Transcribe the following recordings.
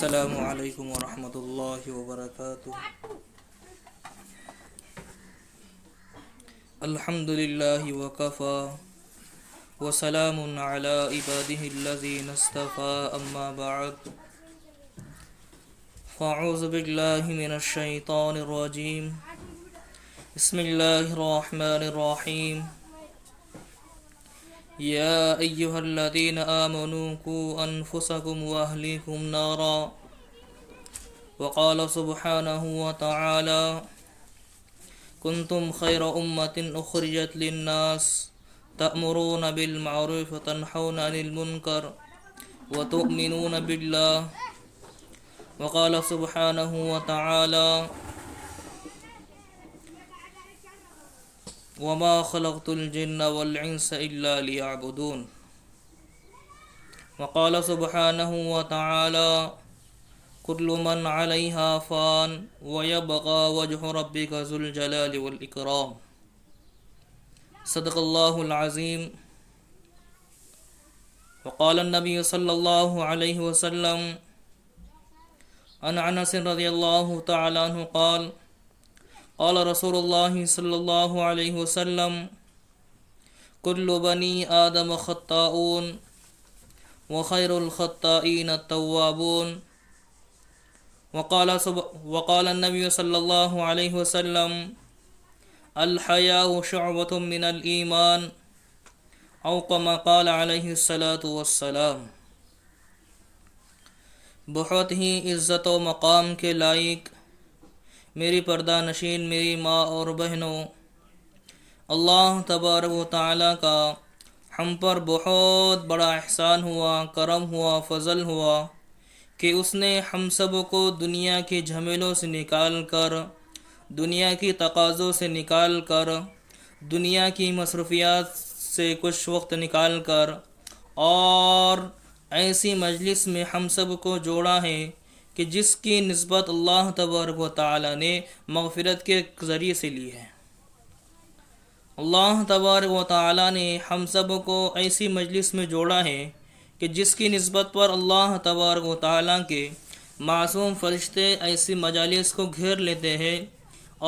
السلام علیکم ورحمۃ اللہ وبرکاتہ۔ الحمد للہ وکفی وسلام علی عبادہ الذین اصطفی، اما بعد فاعوذ باللہ من الشیطان الرجیم، بسم اللہ الرحمن الرحیم۔ یا ایہا الذین آمنوا قوا انفسکم واہلیکم نارا، وقال سبحانہ وتعالی کنتم خیر امۃ اخرجت للناس تأمرون بالمعروف وتنہون عن المنکر وتؤمنون باللہ، وقال سبحانہ وتعالی وما خلقت الجن والانس الا لیعبدون، وقال سبحانہ وتعالی کل من علیہا فان ویبقى وجہ ربک ذو الجلال والاکرام۔ صدق اللہ العظیم۔ وقال النبی صلی اللہ علیہ وسلم عن انس رضی اللہ تعالی عنہ قال قال رسول اللہ صلی اللہ علیہ وسلم کل بنی آدم خطاؤون وخیر الخطائین التوابون، وقال النبی صلی اللہ علیہ وسلم الحیاء شعبۃ من الایمان، او کما قال علیہ الصلاۃ والسلام۔ بہت ہی عزت و مقام کے لائق میری پردہ نشین میری ماں اور بہنوں، اللہ تبارک و تعالیٰ کا ہم پر بہت بڑا احسان ہوا، کرم ہوا، فضل ہوا کہ اس نے ہم سب کو دنیا کے جھمیلوں سے نکال کر، دنیا کی تقاضوں سے نکال کر، دنیا کی مصروفیات سے کچھ وقت نکال کر اور ایسی مجلس میں ہم سب کو جوڑا ہے کہ جس کی نسبت اللہ تبارک و تعالی نے مغفرت کے ذریعے سے لی ہے۔ اللہ تبارک و تعالی نے ہم سب کو ایسی مجلس میں جوڑا ہے کہ جس کی نسبت پر اللہ تبارک و تعالی کے معصوم فرشتے ایسی مجالس کو گھیر لیتے ہیں،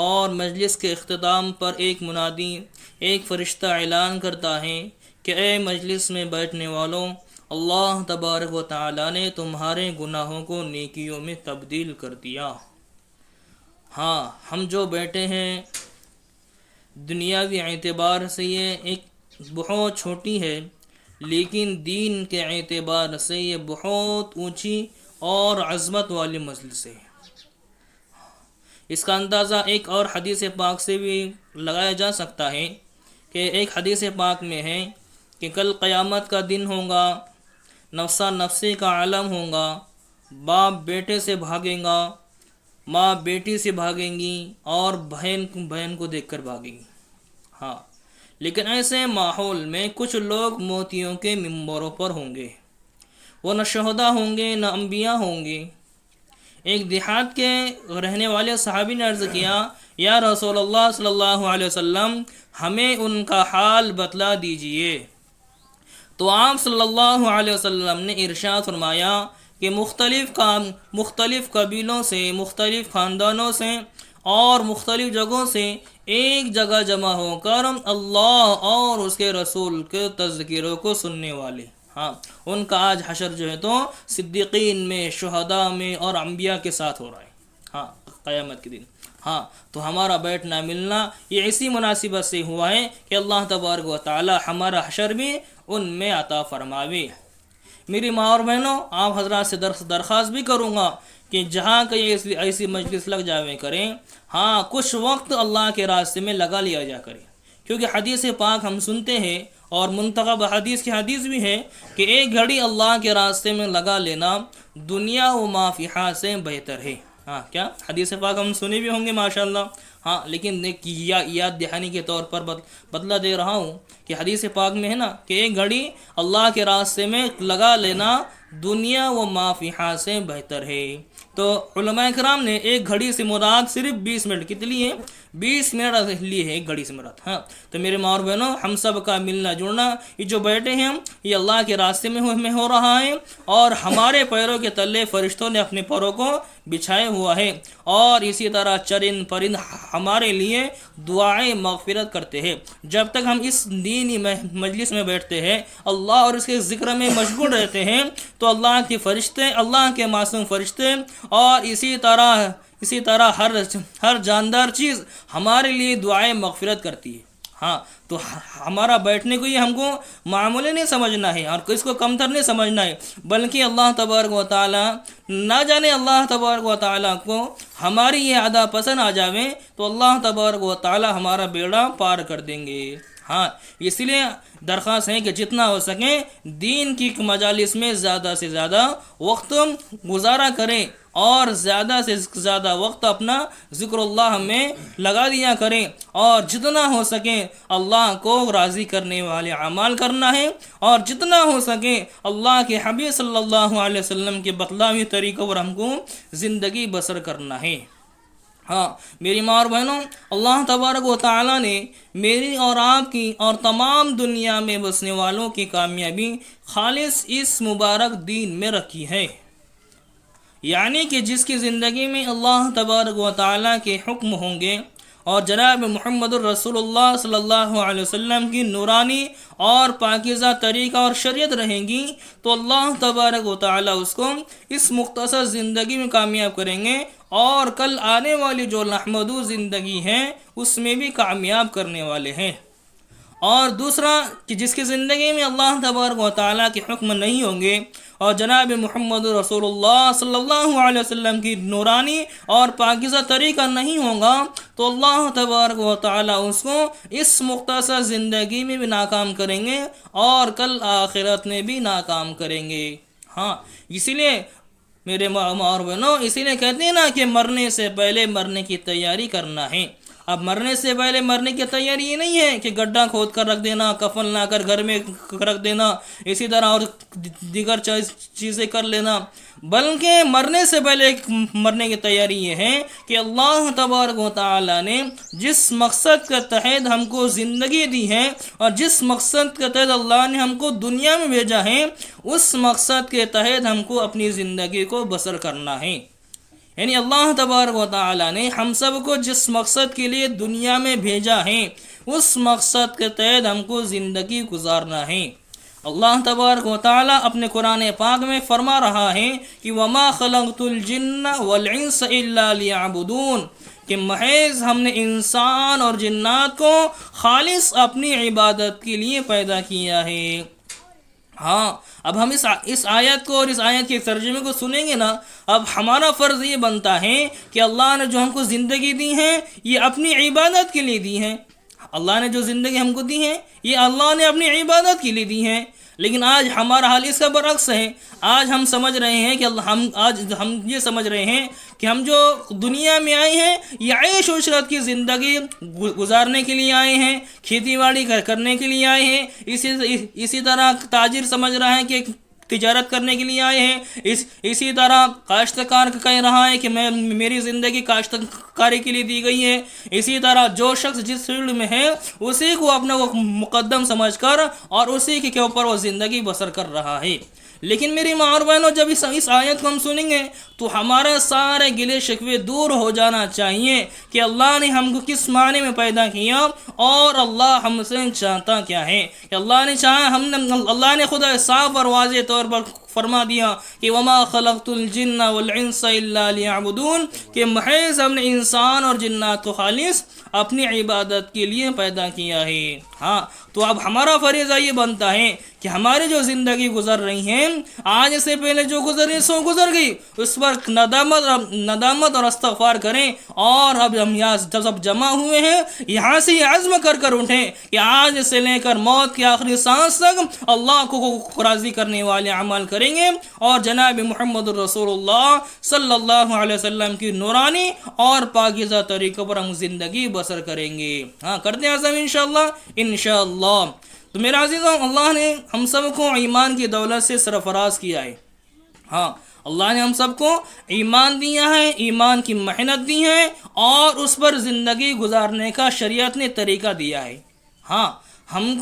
اور مجلس کے اختتام پر ایک منادی، ایک فرشتہ اعلان کرتا ہے کہ اے مجلس میں بیٹھنے والوں، اللہ تبارک و تعالی نے تمہارے گناہوں کو نیکیوں میں تبدیل کر دیا۔ ہاں، ہم جو بیٹھے ہیں دنیاوی اعتبار سے یہ ایک بہت چھوٹی ہے، لیکن دین کے اعتبار سے یہ بہت اونچی اور عظمت والی مجلس ہے۔ اس کا اندازہ ایک اور حدیث پاک سے بھی لگایا جا سکتا ہے کہ ایک حدیث پاک میں ہے کہ کل قیامت کا دن ہوگا، نفسا نفسی کا عالم ہوگا، باپ بیٹے سے بھاگیں گا، ماں بیٹی سے بھاگیں گی، اور بہن کو دیکھ کر بھاگیں گی۔ ہاں، لیکن ایسے ماحول میں کچھ لوگ موتیوں کے منبروں پر ہوں گے، وہ نہ شہداء ہوں گے نہ انبیاء ہوں گے۔ ایک دیہات کے رہنے والے صحابی نے عرض کیا، یا رسول اللہ صلی اللہ علیہ وسلم، ہمیں ان کا حال بتلا دیجئے۔ تو آپ صلی اللہ علیہ وسلم نے ارشاد فرمایا کہ مختلف قبیلوں سے، مختلف خاندانوں سے اور مختلف جگہوں سے ایک جگہ جمع ہو کر اللہ اور اس کے رسول کے تذکروں کو سننے والے، ہاں، ان کا آج حشر جو ہے تو صدیقین میں، شہداء میں اور انبیاء کے ساتھ ہو رہا ہے، ہاں، قیامت کے دن۔ ہاں، تو ہمارا بیٹھنا ملنا یہ اسی مناسبت سے ہوا ہے کہ اللہ تبارک و تعالی ہمارا حشر بھی ان میں عطا فرماوے۔ میری ماں اور بہنوں، آپ حضرات سے درخواست بھی کروں گا کہ جہاں کہیں ایسی مجلس لگ جاویں کریں، ہاں، کچھ وقت اللہ کے راستے میں لگا لیا جا کرے، کیونکہ حدیث پاک ہم سنتے ہیں اور منتخب حدیث کی حدیث بھی ہے کہ ایک گھڑی اللہ کے راستے میں لگا لینا دنیا و ما فیہا سے بہتر ہے۔ ہاں، کیا حدیث پاک ہم سنے بھی ہوں گے ماشاءاللہ، ہاں، لیکن یاد دہانی کے طور پر بدلہ دے رہا ہوں کہ حدیث پاک میں ہے نا کہ ایک گھڑی اللہ کے راستے میں لگا لینا دنیا و ما فیہا سے بہتر ہے۔ تو علماء کرام نے ایک گھڑی سے مراد صرف 20 منٹ کتنی ہے؟ 20 منٹ لی ہے ایک گھڑی سے مراد. ہاں تو میرے ماں اور بہنوں، ہم سب کا ملنا جڑنا، یہ جو بیٹھے ہیں ہم، یہ اللہ کے راستے میں ہو رہا ہے، اور ہمارے پیروں کے تلے فرشتوں نے اپنے پروں کو بچھائے ہوا ہے، اور اسی طرح چرند پرند ہمارے لیے دعائیں مغفرت کرتے ہیں. جب تک ہم اس دینی مجلس میں بیٹھتے ہیں، اللہ اور اس کے ذکر میں مشغول رہتے ہیں، تو اللہ کے فرشتے، اللہ کے معصوم فرشتے، اور اسی طرح ہر جاندار چیز ہمارے لیے دعائیں مغفرت کرتی ہے. ہاں تو ہمارا بیٹھنے کو یہ ہم کو معمولی نہیں سمجھنا ہے، اور اس کو کمتر نہیں سمجھنا ہے، بلکہ اللہ تبارک و تعالی، نہ جانے اللہ تبارک و تعالی کو ہماری یہ ادا پسند آ جاوے تو اللہ تبارک و تعالی ہمارا بیڑا پار کر دیں گے. ہاں اس لیے درخواست ہے کہ جتنا ہو سکے دین کی مجالس میں زیادہ سے زیادہ وقت گزارا کریں، اور زیادہ سے زیادہ وقت اپنا ذکر اللہ میں لگا دیا کریں، اور جتنا ہو سکے اللہ کو راضی کرنے والے اعمال کرنا ہے، اور جتنا ہو سکے اللہ کے حبیب صلی اللہ علیہ وسلم کے بتلاوی طریقوں پر ہم کو زندگی بسر کرنا ہے. ہاں میری ماں اور بہنوں، اللہ تبارک و تعالیٰ نے میری اور آپ کی اور تمام دنیا میں بسنے والوں کی کامیابی خالص اس مبارک دین میں رکھی ہے. یعنی کہ جس کی زندگی میں اللہ تبارک و تعالیٰ کے حکم ہوں گے، اور جناب محمد الرسول اللہ صلی اللہ علیہ وسلم کی نورانی اور پاکیزہ طریقہ اور شریعت رہیں گی، تو اللہ تبارک و تعالیٰ اس کو اس مختصر زندگی میں کامیاب کریں گے، اور کل آنے والی جو محمدو زندگی ہے اس میں بھی کامیاب کرنے والے ہیں. اور دوسرا کہ جس کی زندگی میں اللہ تبارک و تعالیٰ کے حکم نہیں ہوں گے، اور جناب محمد رسول اللہ صلی اللہ علیہ وسلم کی نورانی اور پاکیزہ طریقہ نہیں ہوگا، تو اللہ تبارک و تعالیٰ اس کو اس مختصر زندگی میں بھی ناکام کریں گے، اور کل آخرت میں بھی ناکام کریں گے. ہاں اسی لیے میرے ماں اور بہنوں، اسی لیے کہتے ہیں نا کہ مرنے سے پہلے مرنے کی تیاری کرنا ہے. اب مرنے سے پہلے مرنے کی تیاری یہ نہیں ہے کہ گڈھا کھود کر رکھ دینا، کفن لا کر گھر میں رکھ دینا، اسی طرح اور دیگر چیزیں کر لینا، بلکہ مرنے سے پہلے مرنے کی تیاری یہ ہے کہ اللہ تبارک و تعالی نے جس مقصد کے تحت ہم کو زندگی دی ہے، اور جس مقصد کے تحت اللہ نے ہم کو دنیا میں بھیجا ہے، اس مقصد کے تحت ہم کو اپنی زندگی کو بسر کرنا ہے. یعنی اللہ تبارک و تعالی نے ہم سب کو جس مقصد کے لیے دنیا میں بھیجا ہے، اس مقصد کے تحت ہم کو زندگی گزارنا ہے. اللہ تبارک و تعالی اپنے قرآن پاک میں فرما رہا ہے کہ وَمَا خَلَقْتُ الْجِنَّ وَالْإِنسَ إِلَّا لِيَعْبُدُونَ، کہ محض ہم نے انسان اور جنات کو خالص اپنی عبادت کے لیے پیدا کیا ہے. ہاں اب ہم اس آیت کو اور اس آیت کے ترجمے کو سنیں گے نا، اب ہمارا فرض یہ بنتا ہے کہ اللہ نے جو ہم کو زندگی دی ہے یہ اپنی عبادت کے لیے دی ہے. اللہ نے جو زندگی ہم کو دی ہے یہ اللہ نے اپنی عبادت کے لیے دی ہے. لیکن آج ہمارا حال اس کا برعکس ہے. آج ہم سمجھ رہے ہیں کہ ہم یہ سمجھ رہے ہیں کہ ہم جو دنیا میں آئے ہیں یہ عیش و عشرت کی زندگی گزارنے کے لیے آئے ہیں، کھیتی باڑی کرنے کے لیے آئے ہیں. اسی طرح تاجر سمجھ رہا ہے کہ تجارت کرنے کے لیے آئے ہیں. اسی طرح کاشتکار کہہ رہا ہے کہ میری زندگی کاشتکاری کے لیے دی گئی ہے. اسی طرح جو شخص جس فیلڈ میں ہے اسی کو اپنا وہ مقدم سمجھ کر اور اسی کے اوپر وہ زندگی بسر کر رہا ہے. لیکن میری ماں اور بہنوں، جب اس آیت کو ہم سنیں گے تو ہمارا سارے گلے شکوے دور ہو جانا چاہیے کہ اللہ نے ہم کو کس معنی میں پیدا کیا، اور اللہ ہم سے چاہتا کیا ہے. کہ اللہ نے چاہا، اللہ نے خدا صاف اور واضح طور پر فرما دیا کہ وما خلقت الجن والانس الا ليعبدون، کہ محض ہم نے انسان اور جنات کو خالص اپنی عبادت کے لیے پیدا کیا ہے. ہاں تو اب ہمارا فریضہ یہ بنتا ہے کہ ہماری جو زندگی گزر رہی ہیں، آج سے پہلے جو گزری سو گزر گئی، اس پر ندامت اور استغفار کریں. اور اب ہم یہاں جب جمع ہوئے ہیں یہاں سے یہ عزم کر اٹھیں کہ آج سے لے کر موت کی آخری سانس تک اللہ کو راضی کرنے والے عمل کریں گے، اور جناب محمد رسول اللہ صلی اللہ علیہ وسلم کی نورانی اور پاکیزہ طریقوں پر ہم زندگی بسر کریں گے. ہاں کرتے ہیں عزم انشاءاللہ. تو میرے عزیزوں، اللہ نے ہم سب کو ایمان کی دولت سے سرفراز کیا ہے. ہاں اللہ نے ہم سب کو ایمان دیا ہے، ایمان کی محنت دی ہے، اور اس پر زندگی گزارنے کا شریعت نے طریقہ دیا ہے۔ ہاں ہم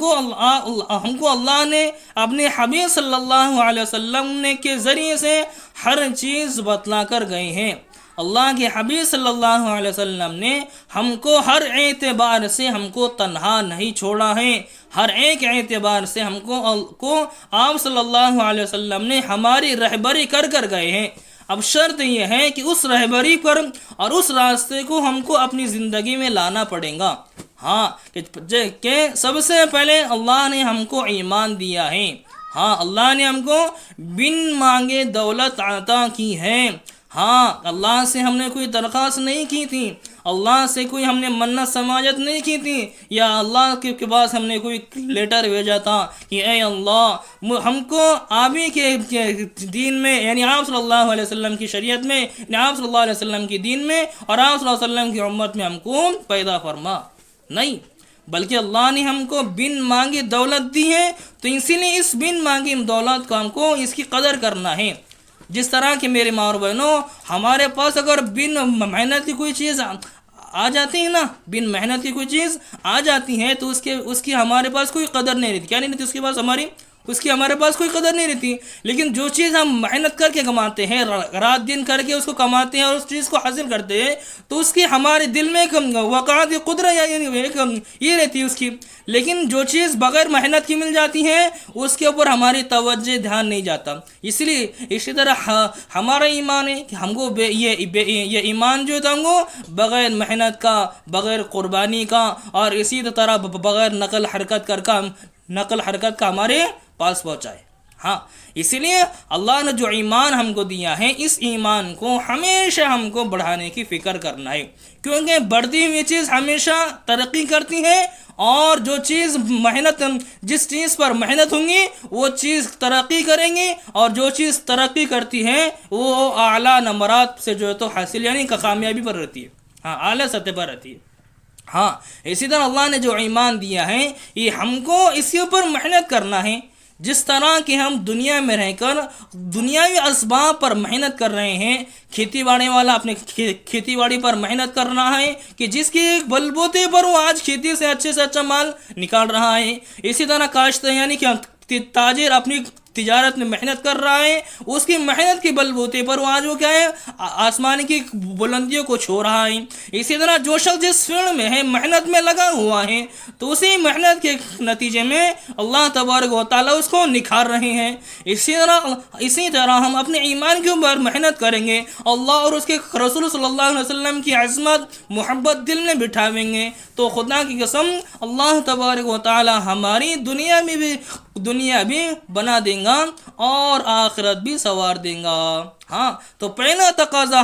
کو اللہ نے اپنے حبیب صلی اللہ علیہ وسلم نے کے ذریعے سے ہر چیز بتلا کر گئے ہیں۔ اللہ کے حبیب صلی اللہ علیہ وسلم نے ہم کو ہر اعتبار سے ہم کو تنہا نہیں چھوڑا ہے، ہر ایک اعتبار سے ہم کو آپ صلی اللہ علیہ وسلم نے ہماری رہبری کر گئے ہیں۔ اب شرط یہ ہے کہ اس رہبری پر اور اس راستے کو ہم کو اپنی زندگی میں لانا پڑے گا۔ ہاں کہ سب سے پہلے اللہ نے ہم کو ایمان دیا ہے۔ ہاں اللہ نے ہم کو بن مانگے دولت عطا کی ہے۔ ہاں اللہ سے ہم نے کوئی درخواست نہیں کی تھی، اللہ سے کوئی ہم نے منت سماجت نہیں کی تھی، یا اللہ کے پاس ہم نے کوئی لیٹر بھیجا تھا کہ اے اللہ ہم کو آپ ہی کے دین میں، یعنی آپ صلی اللہ علیہ وسلم کی شریعت میں، یعنی آپ صلی اللہ علیہ وسلم کی دین میں اور آپ صلی اللہ علیہ وسلم کی امت میں ہم کو پیدا فرما، نہیں، بلکہ اللہ نے ہم کو بن مانگی دولت دی ہے، تو اسی لیے اس بن مانگی دولت کو ہم کو اس کی قدر کرنا ہے۔ جس طرح کہ میرے ماں اور بہنوں، ہمارے پاس اگر بن محنت کی کوئی چیز آ جاتی ہے نا، بن محنت کی کوئی چیز آ جاتی ہے، تو اس کی ہمارے پاس کوئی قدر نہیں رہتی۔ کیا نہیں رہتی اس کی ہمارے پاس کوئی قدر نہیں رہتی۔ لیکن جو چیز ہم محنت کر کے کماتے ہیں، رات دن کر کے اس کو کماتے ہیں اور اس چیز کو حاصل کرتے ہیں، تو اس کی ہمارے دل میں ایک وقعت قدرت یہ رہتی ہے اس کی۔ لیکن جو چیز بغیر محنت کی مل جاتی ہے، اس کے اوپر ہماری توجہ دھیان نہیں جاتا۔ اسی طرح ہمارا ایمان ہے کہ ہم کو یہ ایمان جو ہے ہم کو بغیر محنت کا، بغیر قربانی کا، اور اسی طرح بغیر نقل حرکت کا ہمارے پاس پہنچائے۔ ہاں اسی لیے اللہ نے جو ایمان ہم کو دیا ہے، اس ایمان کو ہمیشہ ہم کو بڑھانے کی فکر کرنا ہے، کیونکہ بڑھتی ہوئی چیز ہمیشہ ترقی کرتی ہے، اور جس چیز پر محنت ہوں گی وہ چیز ترقی کریں گی، اور جو چیز ترقی کرتی ہے وہ اعلیٰ نمبرات سے جو ہے تو حاصل، یعنی کامیابی پر رہتی ہے، ہاں اعلیٰ سطح پر رہتی ہے۔ ہاں اسی طرح اللہ نے جو ایمان دیا ہے، یہ ہم کو اس کے اوپر محنت کرنا ہے۔ جس طرح کہ ہم دنیا میں رہ کر دنیاوی اسباب پر محنت کر رہے ہیں، کھیتی باڑی والا اپنے کھیتی باڑی پر محنت کر رہا ہے کہ جس کے بل بوتے پر وہ آج کھیتی سے اچھا مال نکال رہا ہے۔ اسی طرح کاشت یعنی کہ تاجر اپنی تجارت میں محنت کر رہا ہے، اس کی محنت کے بل بوتے پر وہ آج وہ کیا ہے، آسمان کی بلندیوں کو چھو رہا ہے۔ اسی طرح جو شخص جس فیلڈ میں ہے، محنت میں لگا ہوا ہے، تو اسی محنت کے نتیجے میں اللہ تبارک و تعالیٰ اس کو نکھار رہے ہیں۔ اسی طرح ہم اپنے ایمان کے اوپر محنت کریں گے، اللہ اور اس کے رسول صلی اللہ علیہ وسلم کی عظمت محبت دل میں بٹھاویں گے، تو خدا کی قسم اللہ تبارک و تعالیٰ ہماری دنیا بھی بنا دیں گا اور آخرت بھی سنوار دیں گا۔ ہاں تو پہلا تقاضا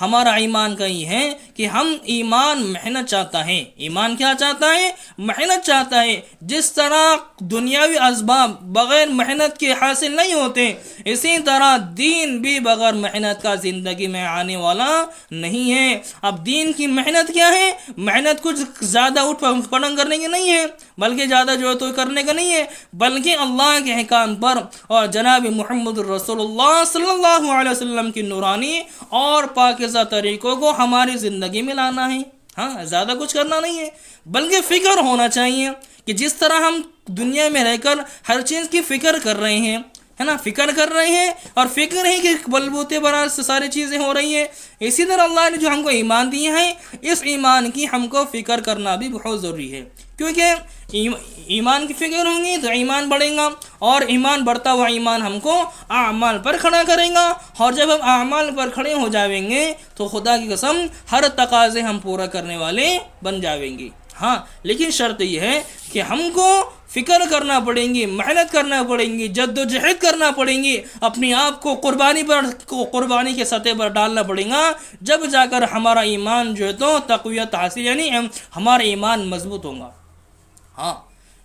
ہمارا ایمان کا یہ ہے کہ ہم ایمان محنت چاہتا ہے۔ ایمان کیا چاہتا ہے؟ محنت چاہتا ہے۔ جس طرح دنیاوی اسباب بغیر محنت کے حاصل نہیں ہوتے، اسی طرح دین بھی بغیر محنت کا زندگی میں آنے والا نہیں ہے۔ اب دین کی محنت کیا ہے؟ محنت کچھ زیادہ اٹھ پڑھن کرنے کی نہیں ہے، بلکہ زیادہ جو ہے تو کرنے کا نہیں ہے، بلکہ اللہ کے احکام پر اور جناب محمد رسول اللہ صلی اللہ علیہ وسلم کی نورانی اور پاکیزہ طریقوں کو ہماری زندگی میں لانا ہے۔ ہاں زیادہ کچھ کرنا نہیں ہے، بلکہ فکر ہونا چاہیے کہ جس طرح ہم دنیا میں رہ کر ہر چیز کی فکر کر رہے ہیں، ہے نا، فکر کر رہے ہیں، اور فکر ہی کہ بلبوتے پر ساری چیزیں ہو رہی ہیں، اسی طرح اللہ نے جو ہم کو ایمان دیے ہیں، اس ایمان کی ہم کو فکر کرنا بھی بہت ضروری ہے، کیونکہ ایمان کی فکر ہوں گی تو ایمان بڑھے گا، اور ایمان بڑھتا ہوا ایمان ہم کو اعمال پر کھڑا کرے گا، اور جب ہم اعمال پر کھڑے ہو جائیں گے تو خدا کی قسم ہر تقاضے ہم پورا کرنے والے بن جائیں گے۔ ہاں لیکن شرط یہ ہے کہ ہم کو فکر کرنا پڑیں گی، محنت کرنا پڑیں گی، جد و جہد کرنا پڑیں گی، اپنے آپ کو قربانی کے سطح پر ڈالنا پڑے گا، جب جا کر ہمارا ایمان جو ہے تو تقویت حاصل، یعنی ہمارا ایمان مضبوط ہوگا۔ ہاں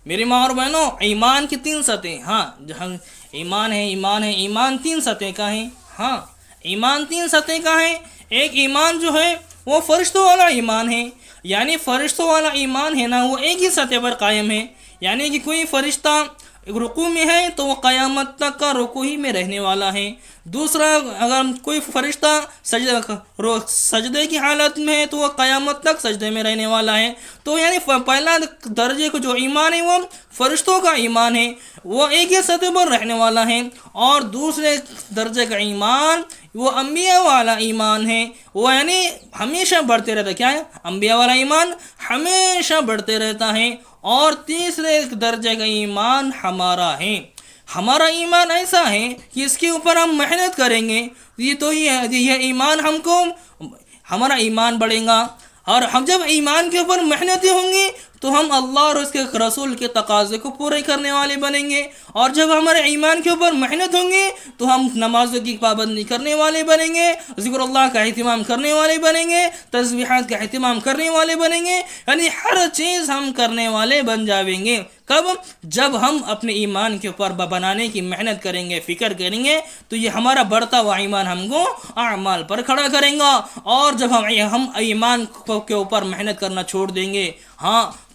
میری ماں اور بہنوں، ایمان کی 3 سطح، ہاں جہاں ایمان 3 سطح کا ہے۔ ہاں ایمان 3 سطح کا ہے۔ ایک ایمان جو ہے وہ فرشتوں والا ایمان ہے، یعنی فرشتوں والا ایمان ہے نا، وہ ایک ہی سطح پر قائم ہے، یعنی کہ کوئی فرشتہ رکوع میں ہے تو وہ قیامت تک کا رکوع ہی میں رہنے والا ہے. دوسرا اگر کوئی فرشتہ سجدے کی حالت میں ہے تو وہ قیامت تک سجدے میں رہنے والا ہے. تو یعنی پہلا درجے کو جو ایمان ہے وہ فرشتوں کا ایمان ہے، وہ ایک ہی سطح پر رہنے والا ہے. اور دوسرے درجے کا ایمان وہ انبیاء والا ایمان ہے، وہ یعنی ہمیشہ بڑھتے رہتا ہے. کیا ہے؟ انبیاء والا ایمان ہمیشہ بڑھتے رہتا ہے. اور تیسرے درجے کا ایمان ہمارا ہے. ہمارا ایمان ایسا ہے کہ اس کے اوپر ہم محنت کریں گے یہ ایمان ہم کو ہمارا ایمان بڑھے گا. اور ہم جب ایمان کے اوپر محنتی ہوں گے تو ہم اللہ اور اس کے رسول کے تقاضے کو پورے کرنے والے بنیں گے. اور جب ہمارے ایمان کے اوپر محنت ہوں گے تو ہم نمازوں کی پابندی کرنے والے بنیں گے، ذکر اللہ کا اہتمام کرنے والے بنیں گے، تسبیحات کا اہتمام کرنے والے بنیں گے، یعنی ہر چیز ہم کرنے والے بن جائیں گے. کب؟ جب ہم اپنے ایمان کے اوپر بنانے کی محنت کریں گے، فکر کریں گے، تو یہ ہمارا بڑھتا ہوا ایمان ہم کو اعمال پر کھڑا کریں گا. اور جب ہم ایمان کے اوپر محنت کرنا چھوڑ دیں گے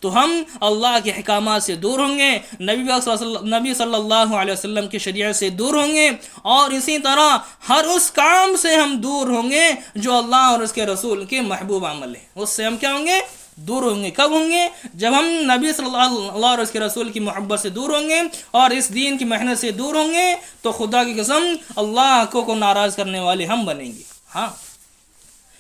تو ہم اللہ کے احکامات سے دور ہوں گے، نبی صلی اللہ علیہ وسلم کی شریعت سے دور ہوں گے، اور اسی طرح ہر اس کام سے ہم دور ہوں گے جو اللہ اور اس کے رسول کے محبوب عمل ہے. اس سے ہم کیا ہوں گے؟ دور ہوں گے. کب ہوں گے؟ جب ہم نبی صلی اللہ اور اس کے رسول کی محبت سے دور ہوں گے اور اس دین کی محنت سے دور ہوں گے، تو خدا کی قسم اللہ کو ناراض کرنے والے ہم بنیں گے.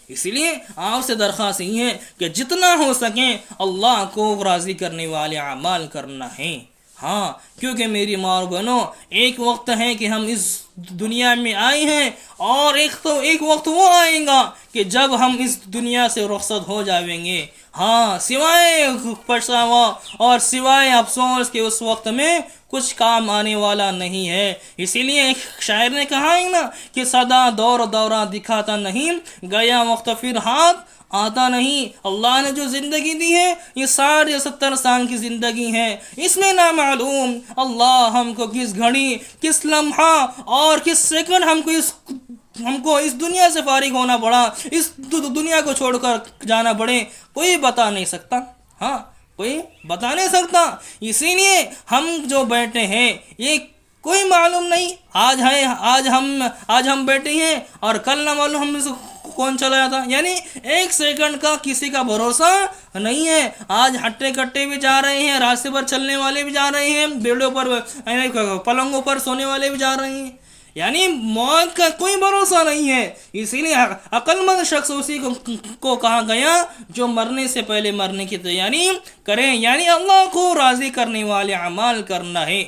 اسی لیے آپ سے درخواست یہ ہے کہ جتنا ہو سکے اللہ کو راضی کرنے والے اعمال کرنا ہے. کیونکہ میری ماں اور بہنوں، ایک وقت ہے کہ ہم اس دنیا میں آئے ہیں، اور ایک وقت وہ آئے گا کہ جب ہم اس دنیا سے رخصت ہو جائیں گے. سوائے پچھتاوا اور سوائے افسوس کے اس وقت میں کچھ کام آنے والا نہیں ہے. اسی لیے ایک شاعر نے کہا ہے نا کہ صدا دورہ دکھاتا نہیں، گیا وقت پھر ہاتھ آتا نہیں. اللہ نے جو زندگی دی ہے یہ 70 سال کی زندگی ہے. اس میں نہ معلوم اللہ ہم کو کس گھڑی، کس لمحہ اور کس سیکنڈ ہم کو اس دنیا سے فارغ ہونا پڑا، اس دنیا کو چھوڑ کر جانا پڑے، کوئی بتا نہیں سکتا. کوئی بتا نہیں سکتا. اسی لیے ہم جو بیٹھے ہیں یہ کوئی معلوم نہیں، آج ہم بیٹھے ہیں اور کل نہ معلوم ہم سے کون چلا جاتا. یعنی ایک سیکنڈ کا کسی کا بھروسہ نہیں ہے. آج ہٹے کٹے بھی جا رہے ہیں، راستے پر چلنے والے بھی جا رہے ہیں، بیڑوں پر پلنگوں پر سونے والے بھی جا رہے ہیں. یعنی موت کا کوئی بھروسہ نہیں ہے. اسی لیے عقل مند شخص اسی کو کہا گیا جو مرنے سے پہلے مرنے کی تیاری کریں، یعنی اللہ کو راضی کرنے والے اعمال کرنا ہے.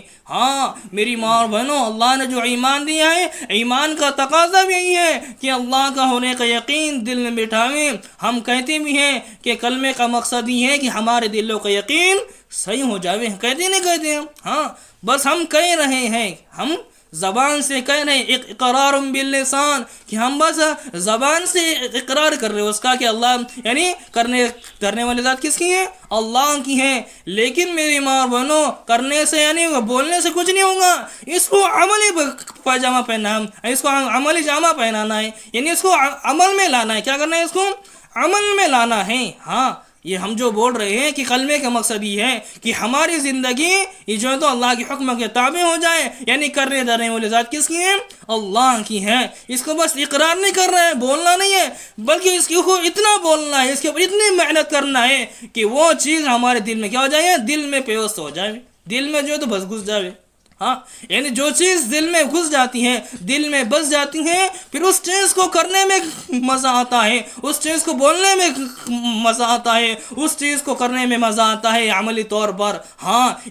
میری ماں اور بہنوں، اللہ نے جو ایمان دیا ہے، ایمان کا تقاضا بھی یہی ہے کہ اللہ کا ہونے کا یقین دل میں بٹھائیں. ہم کہتے بھی ہیں کہ کلمے کا مقصد یہ ہے کہ ہمارے دلوں کا یقین صحیح ہو جائے. کہتے نہیں کہتے ہیں؟ بس ہم کہہ رہے ہیں، ہم زبان سے کہہ رہے ہیں، اقرار باللسان، کہ ہم بس زبان سے اقرار کر رہے ہیں اس کا کہ اللہ، یعنی کرنے والی ذات کس کی ہے؟ اللہ کی ہے. لیکن میری ماں اور بہنوں، کرنے سے یعنی بولنے سے کچھ نہیں ہوگا. اس کو عملی پاجامہ پہننا ہے، اس کو عملی جامہ پہنانا ہے، یعنی اس کو عمل میں لانا ہے. کیا کرنا ہے؟ اس کو عمل میں لانا ہے. یہ ہم جو بول رہے ہیں کہ کلمے کا مقصد یہ ہے کہ ہماری زندگی یہ جو ہے تو اللہ کے حکم کے تابع ہو جائے. یعنی کرنے دھرنے والی ذات کس کی ہے؟ اللہ کی ہے. اس کو بس اقرار نہیں کرنا ہے، بولنا نہیں ہے، بلکہ اس کو اتنا بولنا ہے، اس کے اوپر اتنی محنت کرنا ہے کہ وہ چیز ہمارے دل میں کیا ہو جائے؟ دل میں پیوست ہو جائے، دل میں جو ہے تو بس گھس جائے. یعنی جو چیز دل میں گھس جاتی ہے، دل میں بس جاتی ہے، پھر اس چیز کو کرنے میں مزہ آتا ہے، اس چیز کو بولنے میں مزہ آتا ہے، اس چیز کو کرنے میں مزہ آتا ہے عملی طور پر.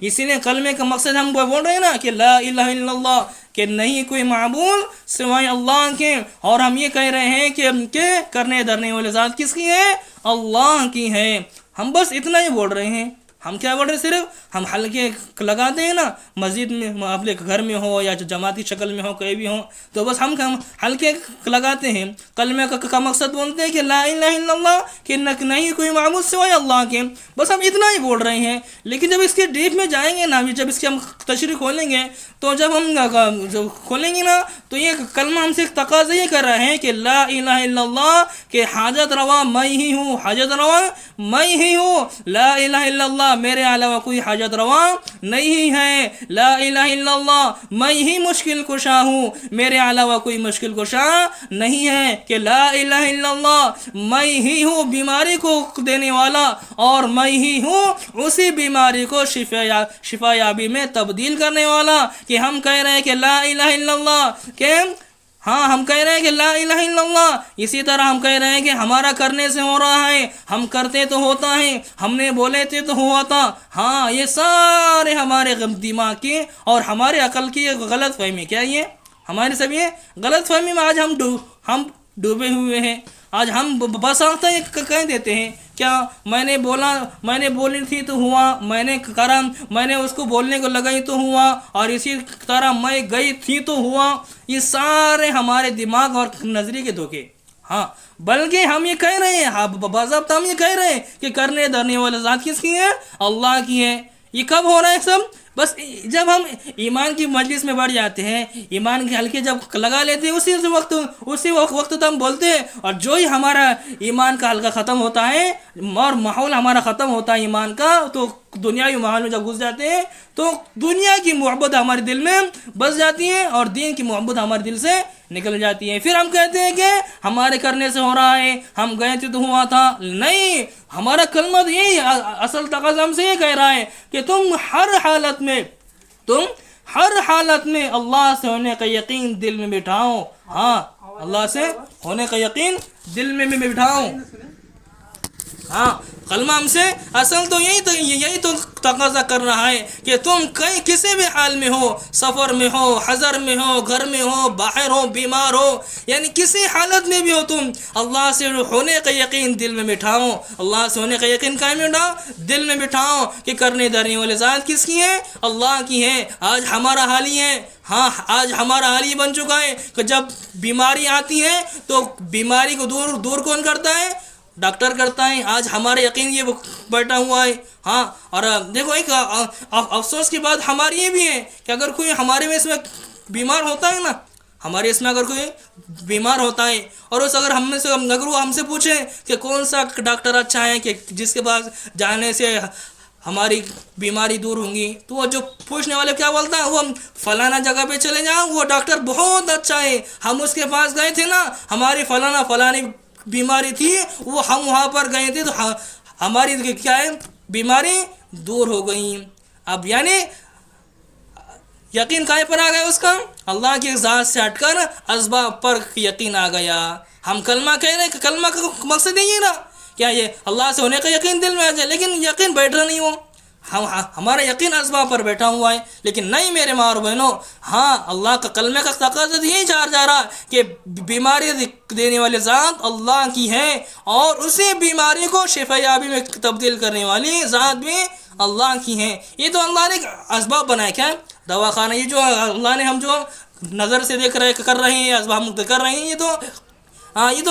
اسی لیے کلمے کا مقصد ہم بول رہے ہیں نا کہ لا الہ الا اللہ، کہ نہیں کوئی معبود سوائے اللہ کے. اور ہم یہ کہہ رہے ہیں کہ کرنے دھرنے والی ذات کس کی ہے؟ اللہ کی ہے. ہم بس اتنا ہی بول رہے ہیں. ہم کیا بول رہے ہیں؟ صرف ہم حلقے لگاتے ہیں نا، مسجد میں، اپنے گھر میں ہو یا جماعتی شکل میں ہو، کہیں بھی ہو، تو بس ہم حلقے لگاتے ہیں، کلمہ کا مقصد بولتے ہیں کہ لا الہ الا اللہ، کہ نہیں کوئی معبود سوائے اللہ کے. بس ہم اتنا ہی بول رہے ہیں. لیکن جب اس کے ڈیپ میں جائیں گے نا، جب اس کی ہم تشریح کھولیں گے، تو جب ہم کھولیں گے نا، تو یہ کلمہ ہم سے تقاضا یہ کر رہے ہیں کہ لا الہ الا اللہ، کہ حاجت روا میں ہی ہوں، حاجت روا میں ہی ہوں. لا الہ الا اللہ میرے علاوہ کوئی حاجت روا نہیں ہے، لا الہ الا اللہ، میں ہی مشکل کشا ہوں، میرے علاوہ کوئی مشکل کشا نہیں ہے، کہ لا الہ الا اللہ، میں ہی ہوں بیماری کو دینے والا، اور میں ہی ہوں اسی بیماری کو شفا یابی میں تبدیل کرنے والا۔ کہ ہم کہہ رہے ہیں کہ لا الہ الا اللہ، کہ ہاں ہم کہہ رہے ہیں کہ لا الہ الا اللہ، اسی طرح ہم کہہ رہے ہیں کہ ہمارا کرنے سے ہو رہا ہے، ہم کرتے تو ہوتا ہے، ہم نے بولے تھے تو ہوا تھا۔ ہاں یہ سارے ہمارے دماغ کی اور ہمارے عقل کی غلط فہمی، کیا یہ ہماری سب یہ غلط فہمی میں آج ہم ڈوبے ہوئے ہیں۔ آج ہم بس آتا ہے کہہ دیتے ہیں، کیا میں نے بولی تھی تو ہوا، میں نے کرا، میں نے اس کو بولنے کو لگائی تو ہوا، اور اسی طرح میں گئی تھی تو ہوا۔ یہ سارے ہمارے دماغ اور نظریے کے دھوکے۔ ہاں بلکہ ہم یہ کہہ رہے ہیں، باضابطہ ہم یہ کہہ رہے ہیں کہ کرنے دھرنے والی ذات کس کی ہے؟ اللہ کی ہے۔ یہ کب ہو رہا ہے سب؟ بس جب ہم ایمان کی مجلس میں بڑھ جاتے ہیں، ایمان کے حلقے جب لگا لیتے ہیں، اسی وقت تو ہم بولتے ہیں، اور جو ہی ہمارا ایمان کا حلقہ ختم ہوتا ہے اور ماحول ہمارا ختم ہوتا ہے ایمان کا، تو دنیاوی ماحول میں جب گھس جاتے ہیں تو دنیا کی محبت ہمارے دل میں بس جاتی ہے اور دین کی محبت ہمارے دل سے نکل جاتی ہے۔ پھر ہم کہتے ہیں کہ ہمارے کرنے سے ہو رہا ہے، ہم گئے تھے تو ہوا تھا۔ نہیں، ہمارا کلمہ تو یہی اصل تقاضا ہم سے یہ کہہ رہا ہے کہ تم ہر حالت میں اللہ سے ہونے کا یقین دل میں بٹھاؤ۔ ہاں اللہ سے ہونے کا یقین دل میں بٹھاؤ۔ ہاں کلمہ ہم سے اصل تو یہی تو تقاضا کر رہا ہے کہ تم کہیں کسی بھی حال میں ہو، سفر میں ہو، حضر میں ہو، گھر میں ہو، باہر ہو، بیمار ہو، یعنی کسی حالت میں بھی ہو، تم اللہ سے ہونے کا یقین دل میں بٹھاؤ۔ اللہ سے ہونے کا یقین کہیں میں بٹھاؤ، دل میں بٹھاؤ کہ کرنے دھرنے والی ذات کس کی ہے؟ اللہ کی ہے۔ آج ہمارا حال ہی ہے، ہاں آج ہمارا حال ہی بن چکا ہے کہ جب بیماری آتی ہے تو بیماری کو دور کون کرتا ہے؟ ڈاکٹر کرتا ہے۔ آج ہمارا یقین یہ بیٹھا ہوا ہے۔ ہاں اور دیکھو ایک افسوس کی بات ہماری یہ بھی ہے کہ اگر کوئی ہمارے میں اس میں بیمار ہوتا ہے نا، ہمارے اس میں اگر کوئی بیمار ہوتا ہے اور اگر وہ ہم سے پوچھے کہ کون سا ڈاکٹر اچھا ہے کہ جس کے پاس جانے سے ہماری بیماری دور ہوں گی، تو وہ جو پوچھنے والے کیا بولتا ہے؟ وہ فلانا جگہ پہ چلے جاؤ، وہ ڈاکٹر بہت اچھا ہے، ہم اس کے پاس گئے تھے نا، ہماری فلانی بیماری تھی، وہ ہم وہاں پر گئے تھے تو ہماری کیا ہے؟ بیماری دور ہو گئی۔ اب یعنی یقین کائے پر آ گیا اس کا؟ اللہ کی ذات سے ہٹ کر اسباب پر یقین آ گیا۔ ہم کلمہ کہہ رہے ہیں کہ کلمہ کا مقصد یہی نا، کیا یہ اللہ سے ہونے کا یقین دل میں آ جائے، لیکن یقین بیٹھ رہا نہیں ہو، ہمارا یقین اسباب پر بیٹھا ہوا ہے۔ لیکن نہیں میرے ماں اور بہنوں، ہاں اللہ کا کلمے کا تقاضا یہی جا رہا کہ بیماری دینے والی ذات اللہ کی ہے، اور اسی بیماری کو شفا یابی میں تبدیل کرنے والی ذات بھی اللہ کی ہے۔ یہ تو اللہ نے اسباب بنائے، کیا دواخانہ، یہ جو اللہ نے ہم جو نظر سے دیکھ رہے کر رہے ہیں، اسباب کر رہے ہیں، یہ تو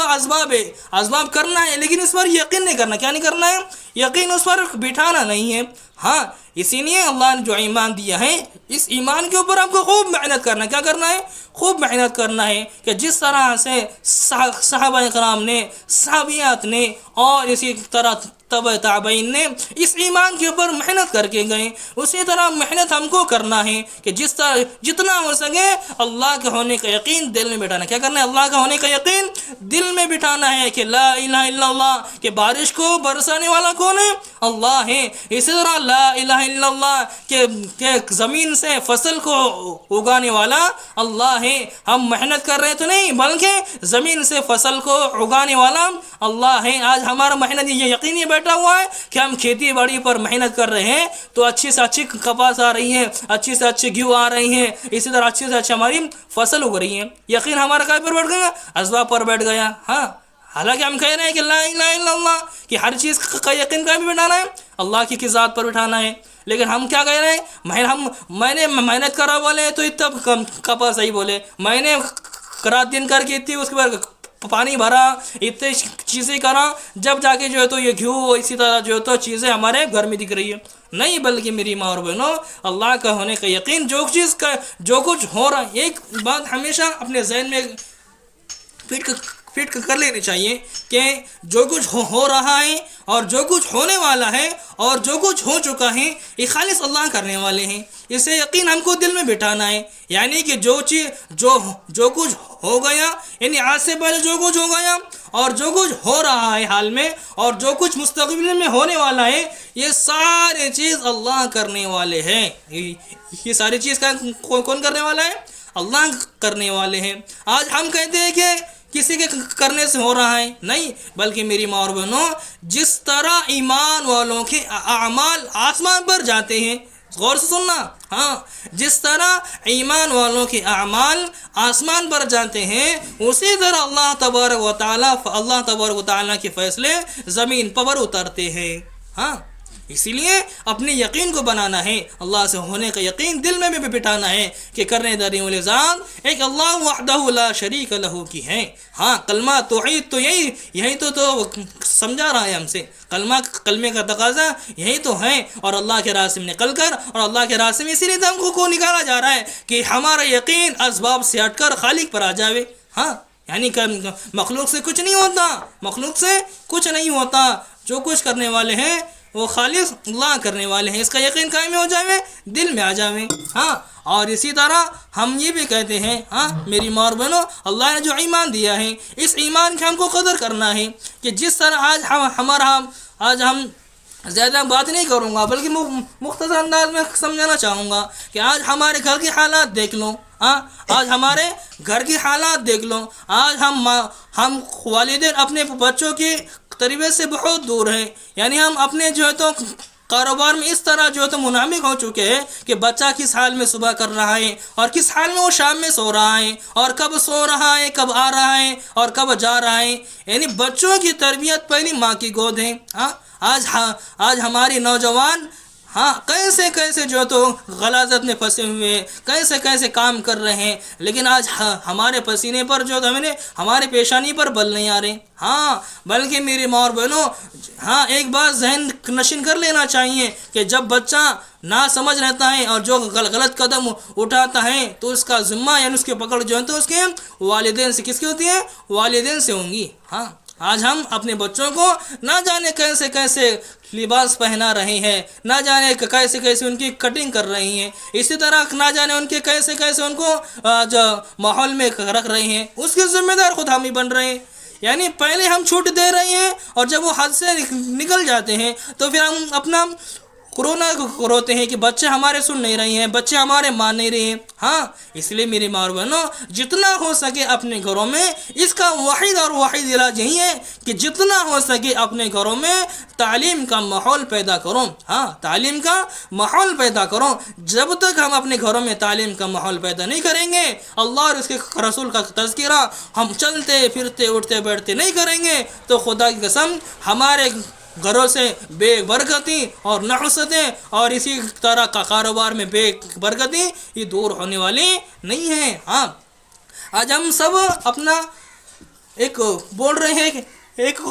اسباب ہے، اسباب کرنا ہے، لیکن اس پر یقین نہیں کرنا۔ کیا نہیں کرنا ہے؟ یقین اس پر بٹھانا نہیں ہے۔ ہاں اسی لیے اللہ نے جو ایمان دیا ہے، اس ایمان کے اوپر ہم کو خوب محنت کرنا ہے۔ کیا کرنا ہے؟ خوب محنت کرنا ہے کہ جس طرح سے صحابہ کرام نے، صحابیات نے، اور اسی طرح تبع تابعین نے اس ایمان کے اوپر محنت کر کے گئے، اسی طرح محنت ہم کو کرنا ہے کہ جس طرح جتنا ہو سکے اللہ کے ہونے کا یقین دل میں بٹھانا۔ کیا کرنا ہے؟ اللہ کا ہونے کا یقین دل میں بٹھانا ہے کہ لا الہ الا اللہ، کہ بارش کو برسانے والا کون ہے؟ اللہ ہے۔ اسی طرح لا الہ الا اللہ کہ زمین سے فصل کو اگانے والا اللہ ہے۔ ہم محنت کر رہے تو نہیں، بلکہ زمین سے فصل کو اگانے والا اللہ ہے۔ آج ہمارا محنت یہ یقین یہ بیٹھا ہوا ہے کہ ہم کھیتی باڑی پر محنت کر رہے ہیں تو اچھی سے اچھی کپاس آ رہی ہے، اچھی سے اچھی گیہوں آ رہی ہیں، اسی طرح اچھی سے اچھی ہماری فصل اگ رہی ہے۔ یقین ہمارا کہاں پر بیٹھ گیا؟ اسباب پر بیٹھ گیا۔ ہاں حالانکہ ہم کہہ رہے ہیں کہ لا الہ الا اللہ، کہ ہر چیز کا یقین کہاں بھی بٹھانا ہے؟ اللہ کی ذات پر بٹھانا ہے۔ لیکن ہم کیا کہہ رہے ہیں؟ میں نے محنت کرا بولے تو اتنا کپاس صحیح بولے، میں نے رات دن کر کے اتنی اس کے بعد پانی بھرا، اتنی چیزیں کرا، جب جا کے جو ہے تو یہ گھیو اسی طرح جو ہے تو چیزیں ہمارے گھر میں دکھ رہی ہے۔ نہیں، بلکہ میری ماں اور بہنوں، اللہ کا ہونے کا یقین جو کچھ ہو رہا ہے، ایک بات ہمیشہ اپنے ذہن میں فٹ کر لینی چاہیے کہ جو کچھ ہو رہا ہے اور جو کچھ ہونے والا ہے اور جو کچھ ہو چکا ہے یہ خالص اللہ کرنے والے ہیں. اسے یقین ہم کو دل میں بٹھانا ہے. یعنی کہ جو کچھ ہو گیا، یعنی آج سے پہلے جو کچھ ہو گیا اور جو کچھ ہو رہا ہے حال میں اور جو کچھ مستقبل میں ہونے والا ہے، یہ سارے چیز اللہ کرنے والے ہیں. یہ ساری چیز کون کرنے والا ہے؟ اللہ کرنے والے ہیں. آج ہم کہتے ہیں کہ کسی کے کرنے سے ہو رہا ہے، نہیں، بلکہ میری ماں اور بہنوں، جس طرح ایمان والوں کے اعمال آسمان پر جاتے ہیں، غور سے سننا، ہاں، جس طرح ایمان والوں کے اعمال آسمان پر جاتے ہیں، اسی طرح اللہ تبارک و تعالیٰ کے فیصلے زمین پر اترتے ہیں. ہاں، اسی لیے اپنے یقین کو بنانا ہے، اللہ سے ہونے کا یقین دل میں بھی بٹھانا ہے کہ کرنے داری والی ذات ایک اللہ وحدہ لا شریک لہ کی ہے. ہاں، کلمہ توحید تو یہی تو سمجھا رہا ہے ہم سے. کلمے کا تقاضا یہی تو ہے، اور اللہ کے راستے میں نکل کر اور اللہ کے راستے میں اسی لیے ہم کو نکالا جا رہا ہے کہ ہمارا یقین اسباب سے ہٹ کر خالق پر آ جاوے. ہاں، یعنی کہ مخلوق سے کچھ نہیں ہوتا، جو کچھ کرنے والے ہیں وہ خالص اللہ کرنے والے ہیں. اس کا یقین قائم ہو جاوے، دل میں آ جاوے. ہاں، اور اسی طرح ہم یہ بھی کہتے ہیں، ہاں میری ماں اور بہنوں، اللہ نے جو ایمان دیا ہے اس ایمان کی ہم کو قدر کرنا ہے کہ جس طرح آج ہم زیادہ بات نہیں کروں گا بلکہ مختصر انداز میں سمجھانا چاہوں گا کہ آج ہمارے گھر کے حالات دیکھ لو. آج ہمارے گھر کی حالات دیکھ لو. آج ہم والدین اپنے بچوں کی تربیت سے بہت دور ہیں. یعنی ہم اپنے جو ہے تو کاروبار میں اس طرح جو ہے تو منہمک ہو چکے ہیں کہ بچہ کس حال میں صبح کر رہا ہے اور کس حال میں وہ شام میں سو رہا ہے، اور کب سو رہا ہے، کب آ رہا ہے اور کب جا رہا ہے. یعنی بچوں کی تربیت پہلی ماں کی گود ہے. آج ہماری نوجوان کیسے جو تو غلاظت میں پھنسے ہوئے ہیں، کیسے کام کر رہے ہیں، لیکن آج ہمارے پسینے پر جو ہمارے پیشانی پر بل نہیں آ رہے. ہاں، بلکہ میری ماں اور بہنوں، ایک بات ذہن نشین کر لینا چاہیے کہ جب بچہ نا سمجھ رہتا ہے اور جو غلط قدم اٹھاتا ہے تو اس کا ذمہ، یعنی اس کی پکڑ جو ہے تو اس کے والدین سے کس کی ہوتی ہے؟ والدین سے ہوں گی. ہاں، آج ہم اپنے بچوں کو نہ جانے کیسے لباس پہنا رہے ہیں، نہ جانے کیسے ان کی کٹنگ کر رہی ہیں، اسی طرح نہ جانے ان کے کیسے ان کو جو ماحول میں رکھ رہے ہیں. اس کے ذمہ دار خود ہم ہی بن رہے ہیں. یعنی پہلے ہم چھوٹ دے رہے ہیں اور جب وہ حد سے نکل جاتے ہیں تو پھر ہم اپنا کورونا کو روتے ہیں کہ بچے ہمارے سن نہیں رہے ہیں، بچے ہمارے مان نہیں رہے ہیں. ہاں، اس لیے میری ماں اور بہنوں، جتنا ہو سکے اپنے گھروں میں اس کا واحد علاج یہی ہے کہ جتنا ہو سکے اپنے گھروں میں تعلیم کا ماحول پیدا کرو. ہاں، تعلیم کا ماحول پیدا کرو. جب تک ہم اپنے گھروں میں تعلیم کا ماحول پیدا نہیں کریں گے، اللہ اور اس کے رسول کا تذکرہ ہم چلتے پھرتے اٹھتے بیٹھتے نہیں کریں گے، تو خدا کی قسم ہمارے گھروں سے بے برکتی اور نحستیں اور اسی طرح کا کاروبار میں بے برکتی یہ دور ہونے والی نہیں ہیں. ہاں، آج ہم سب اپنا ایک بول رہے ہیں کہ ایک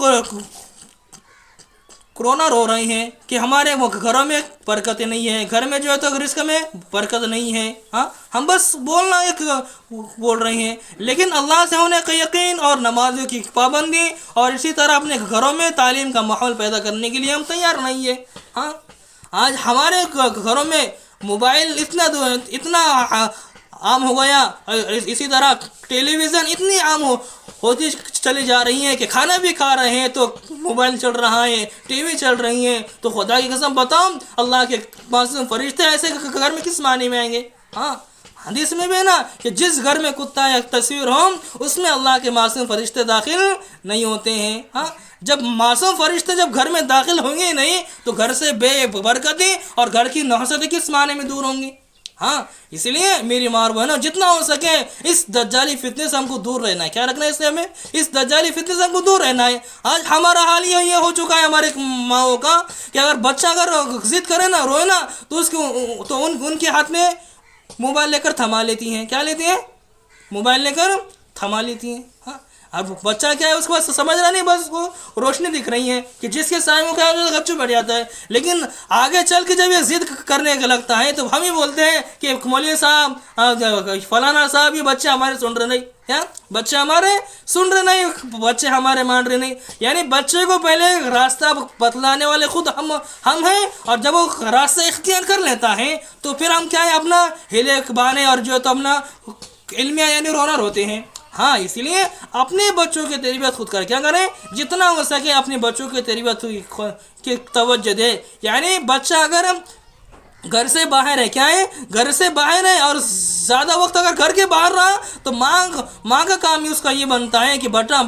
کورونا رو رہے ہیں کہ ہمارے گھروں میں برکتیں نہیں ہیں، گھر میں جو ہے تو رزق میں برکت نہیں ہے. ہاں، ہم بس بول رہے ہیں، لیکن اللہ سے ہونے کا یقین اور نمازوں کی پابندی اور اسی طرح اپنے گھروں میں تعلیم کا ماحول پیدا کرنے کے لیے ہم تیار نہیں ہیں. ہاں، آج ہمارے گھروں میں موبائل اتنا عام ہو گیا، اسی طرح ٹیلی ویژن اتنی عام ہوتی چلی جا رہی ہیں کہ کھانا بھی کھا رہے ہیں تو موبائل چل رہا ہے، ٹی وی چل رہی ہیں. تو خدا کی قسم بتاؤ، اللہ کے معصوم فرشتے ایسے گھر میں کس معنی میں آئیں گے؟ ہاں، حدیث میں بھی نا کہ جس گھر میں کتا یا تصویر ہو اس میں اللہ کے معصوم فرشتے داخل نہیں ہوتے ہیں. ہاں، جب معصوم فرشتے جب گھر میں داخل ہوں گے نہیں تو گھر سے بے برکتی اور گھر کی نحستیں کس معنی میں دور ہوں گی؟ ہاں، اس لیے میری ماں اور بہنوں، جتنا ہو سکے اس دجالی فتنے سے ہم کو دور رہنا ہے. کیا رکھنا ہے اس سے ہمیں؟ اس دجالی فتنے سے ہم کو دور رہنا ہے. آج ہمارا حال یہ ہو چکا ہے ہمارے ماؤں کا کہ اگر بچہ ضد کرے نا، روئے نا، تو ان کے ہاتھ میں موبائل لے کر تھما لیتی ہیں. کیا لیتی ہیں؟ موبائل لے کر تھما لیتی ہیں. ہاں، اب بچہ کیا ہے، اس کو بس سمجھ رہا نہیں، بس اس کو روشنی دکھ رہی ہے کہ جس کے سائے میں کیا غچو بیٹھ جاتا ہے. لیکن آگے چل کے جب یہ ضد کرنے کا لگتا ہے تو ہم ہی بولتے ہیں کہ مولوی صاحب، فلانا صاحب، یہ بچے ہمارے سن رہے نہیں. کیا بچے ہمارے سن رہے نہیں, بچے ہمارے مان رہے نہیں. یعنی بچے کو پہلے راستہ بتلانے والے خود ہم ہیں, اور جب وہ راستہ اختیار کر لیتا ہے تو پھر ہم کیا ہے اپنا ہیلے بانے اور جو تو اپنا علمیہ یعنی رونر ہوتے ہیں. ہاں اسی لیے اپنے بچوں کی تربیت خود کر کیا کریں, جتنا ہو سکے اپنے بچوں کی تربیت کی توجہ دے. یعنی بچہ اگر گھر سے باہر ہے, کیا ہے گھر سے باہر ہے, اور زیادہ وقت اگر گھر کے باہر رہا تو ماں کا کام ہی اس کا یہ بنتا ہے کہ بیٹا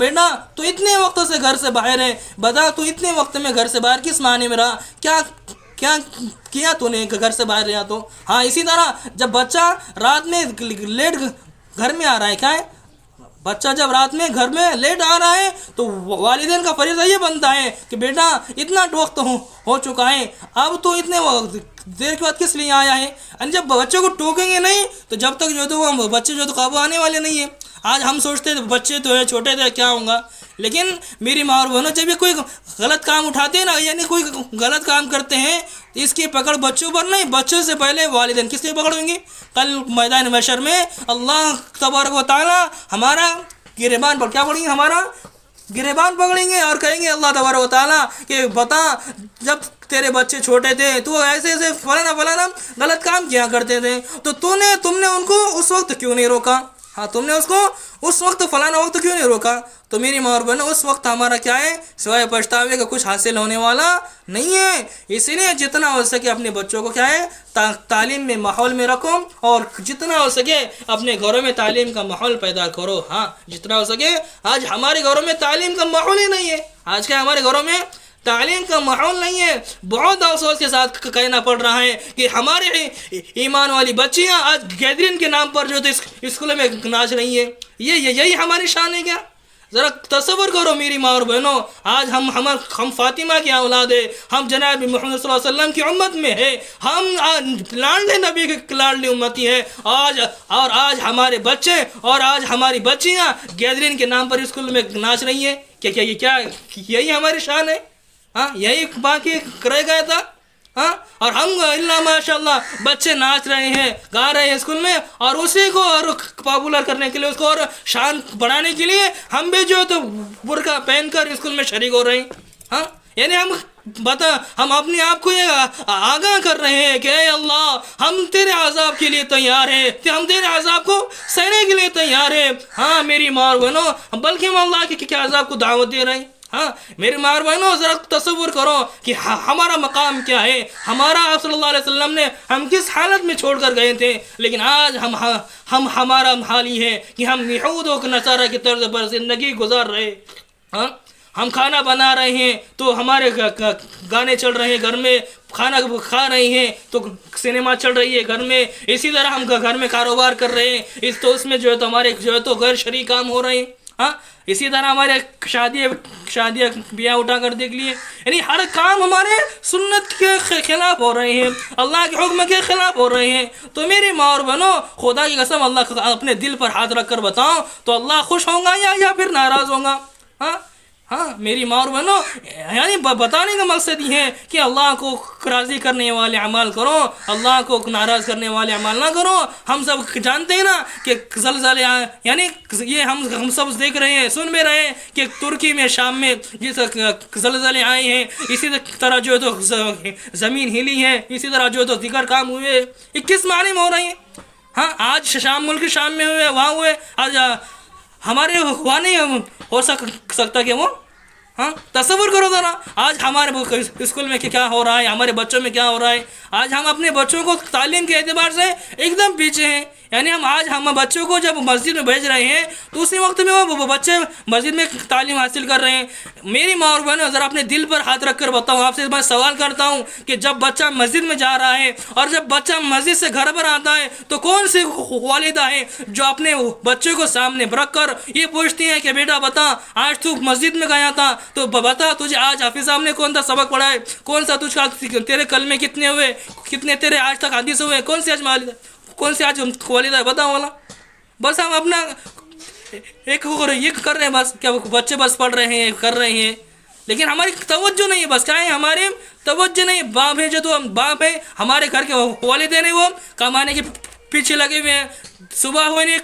تو اتنے وقت سے گھر سے باہر ہے, بتا تو اتنے وقت میں گھر سے باہر کس معنی میں رہا, کیا کیا تو نے گھر سے باہر رہا تو. ہاں اسی طرح جب بچہ رات میں لیٹ گھر میں آ رہا ہے, کیا ہے بچہ جب رات میں گھر میں لیٹ آ رہا ہے تو والدین کا فریضہ یہ بنتا ہے کہ بیٹا اتنا وقت ہو چکا ہے, اب تو اتنے دیر کے بعد کس لیے آیا ہے. جب بچوں کو ٹوکیں گے نہیں تو جب تک جو تو وہ بچے جو تو قابو آنے والے نہیں ہیں. آج ہم سوچتے تھے بچے تو ہے چھوٹے تھے کیا ہوگا, لیکن میری ماں اور بہنوں جب یہ کوئی غلط کام اٹھاتے ہیں نا, یعنی کوئی غلط کام کرتے ہیں تو اس کی پکڑ بچوں پر نہیں, بچوں سے پہلے والدین کس لیے پکڑیں گے. کل میدان محشر میں اللہ تبارک و تعالی ہمارا گریبان پر کیا پڑیں گے, ہمارا گریبان پکڑیں گے اور کہیں گے اللہ تبارک و تعالیٰ کہ بتا جب تیرے بچے چھوٹے تھے تو ایسے ایسے فلانا غلط کام کیا کرتے تھے, تو تم نے ان کو اس وقت کیوں نہیں روکا. ہاں تم نے اس کو اس وقت فلانا وقت کیوں نہیں روکا. تو میری ماں اور بہنوں اس وقت ہمارا کیا ہے سوائے پچھتاوے کا کچھ حاصل ہونے والا نہیں ہے. اسی لیے جتنا ہو سکے اپنے بچوں کو کیا ہے تعلیم میں ماحول میں رکھو, اور جتنا ہو سکے اپنے گھروں میں تعلیم کا ماحول پیدا کرو. ہاں جتنا ہو سکے, آج ہمارے گھروں میں تعلیم کا ماحول ہی نہیں ہے. آج کیا ہمارے گھروں میں تعلیم کا ماحول نہیں ہے. بہت افسوس کے ساتھ کہنا پڑ رہا ہے کہ ہمارے ایمان والی بچیاں آج گیدرین کے نام پر جو تو اسکولوں میں ناچ رہی ہیں. یہی ہماری شان ہے کیا؟ ذرا تصور کرو میری ماں اور بہنوں, آج ہم فاطمہ کی اولاد ہے, ہم جناب محمد صلی اللہ علیہ وسلم کی امت میں ہے, ہم لاڈلے نبی کے لاڈلی امتی ہے. آج ہمارے بچے اور آج ہماری بچیاں گیدرین کے نام پر اسکول میں ناچ رہی ہیں. کیا یہی ہماری شان ہے؟ ہاں یہی باقی رہ گیا تھا. ہاں اور ہم اللہ ماشاء اللہ بچے ناچ رہے ہیں گا رہے ہیں اسکول میں, اور اسی کو اور پاپولر کرنے کے لیے اس کو اور شان بڑھانے کے لیے ہم بھی جو تو برقع پہن کر اسکول میں شریک ہو رہے ہیں. ہاں یعنی ہم اپنے آپ کو یہ آگاہ کر رہے ہیں کہ اے اللہ ہم تیرے عذاب کے لیے تیار ہیں, ہم تیرے عذاب کو سہنے کے لیے تیار ہیں. ہاں میری ماں اور بہنوں, بلکہ ہم اللہ کے عذاب کو دعوت دے رہے ہیں. ہاں میرے ماں بہنوں ذرا تصور کرو کہ ہمارا مقام کیا ہے, ہمارا آپ صلی اللہ علیہ وسلم نے ہم کس حالت میں چھوڑ کر گئے تھے, لیکن آج ہمارا حال یہ ہے کہ ہم یہود و نصارہ کی طرز پر زندگی گزار رہے. ہاں ہم کھانا بنا رہے ہیں تو ہمارے گانے چل رہے ہیں گھر میں, کھانا کھا رہے ہیں تو سنیما چل رہی ہے گھر میں. اسی طرح ہم گھر میں کاروبار کر رہے ہیں اس میں جو ہے تو ہمارے جو ہے تو غیر شرعی کام ہو رہے ہیں. ہاں اسی طرح ہمارے شادیاں بیاہ اٹھا کر دیکھ لیے, یعنی ہر کام ہمارے سنت کے خلاف ہو رہے ہیں, اللہ کے حکم کے خلاف ہو رہے ہیں. تو میری ماں اور بہنوں خدا کی قسم اللہ اپنے دل پر ہاتھ رکھ کر بتاؤ تو اللہ خوش ہوگا یا پھر ناراض ہوگا. ہاں میری ماں اور بہنوں یعنی بتانے کا مقصد یہ ہے کہ اللہ کو راضی کرنے والے اعمال کرو, اللہ کو ناراض کرنے والے اعمال نہ کرو. ہم سب جانتے ہیں نا کہ زلزلے یعنی یہ ہم سب دیکھ رہے ہیں سن بھی رہے ہیں کہ ترکی میں شام میں جس زلزلے آئے ہیں, اسی طرح جو تو زمین ہلی ہے, اسی طرح جو تو دیگر کام ہوئے, یہ کس معنی میں ہو رہے ہیں. ہاں آج ملک شام میں ہوئے, وہاں ہوئے, آج ہمارے وہاں نہیں ہو سکتا کہ وہ. ہاں تصور کرو ذرا آج ہمارے اسکول میں کیا ہو رہا ہے, ہمارے بچوں میں کیا ہو رہا ہے. آج ہم اپنے بچوں کو تعلیم کے اعتبار سے ایک دم پیچھے ہیں. یعنی ہم بچوں کو جب مسجد میں بھیج رہے ہیں تو اسی وقت میں وہ بچے مسجد میں تعلیم حاصل کر رہے ہیں. میری ماں اور بہنوں ذرا اپنے دل پر ہاتھ رکھ کر بتاؤں, آپ سے میں سوال کرتا ہوں کہ جب بچہ مسجد میں جا رہا ہے اور جب بچہ مسجد سے گھر پر آتا ہے تو کون سی والدہ ہے جو اپنے بچے کو سامنے رکھ کر یہ پوچھتی ہیں کہ بیٹا بتا آج تو مسجد میں گیا تھا تو بتا تجھے آج حافظ صاحب نے کون سا سبق پڑھا ہے, کون سا تجھ کا تیرے کلمے کتنے ہوئے, کتنے تیرے آج تک حدیث ہوئے, کون سی آج والدہ بتا والا. بس ہم اپنا ایک یہ کر رہے ہیں بس کیا بچے بس پڑھ رہے ہیں کر رہے ہیں, لیکن ہماری توجہ نہیں ہے. بس کیا ہے ہماری توجہ نہیں. باپ ہے جو تو ہم باپ ہے, ہمارے گھر کے والدین ہیں وہ کمانے کے پیچھے لگے ہوئے ہیں. صبح ہوئے نہیں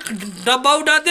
ڈبہ اٹھاتے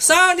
60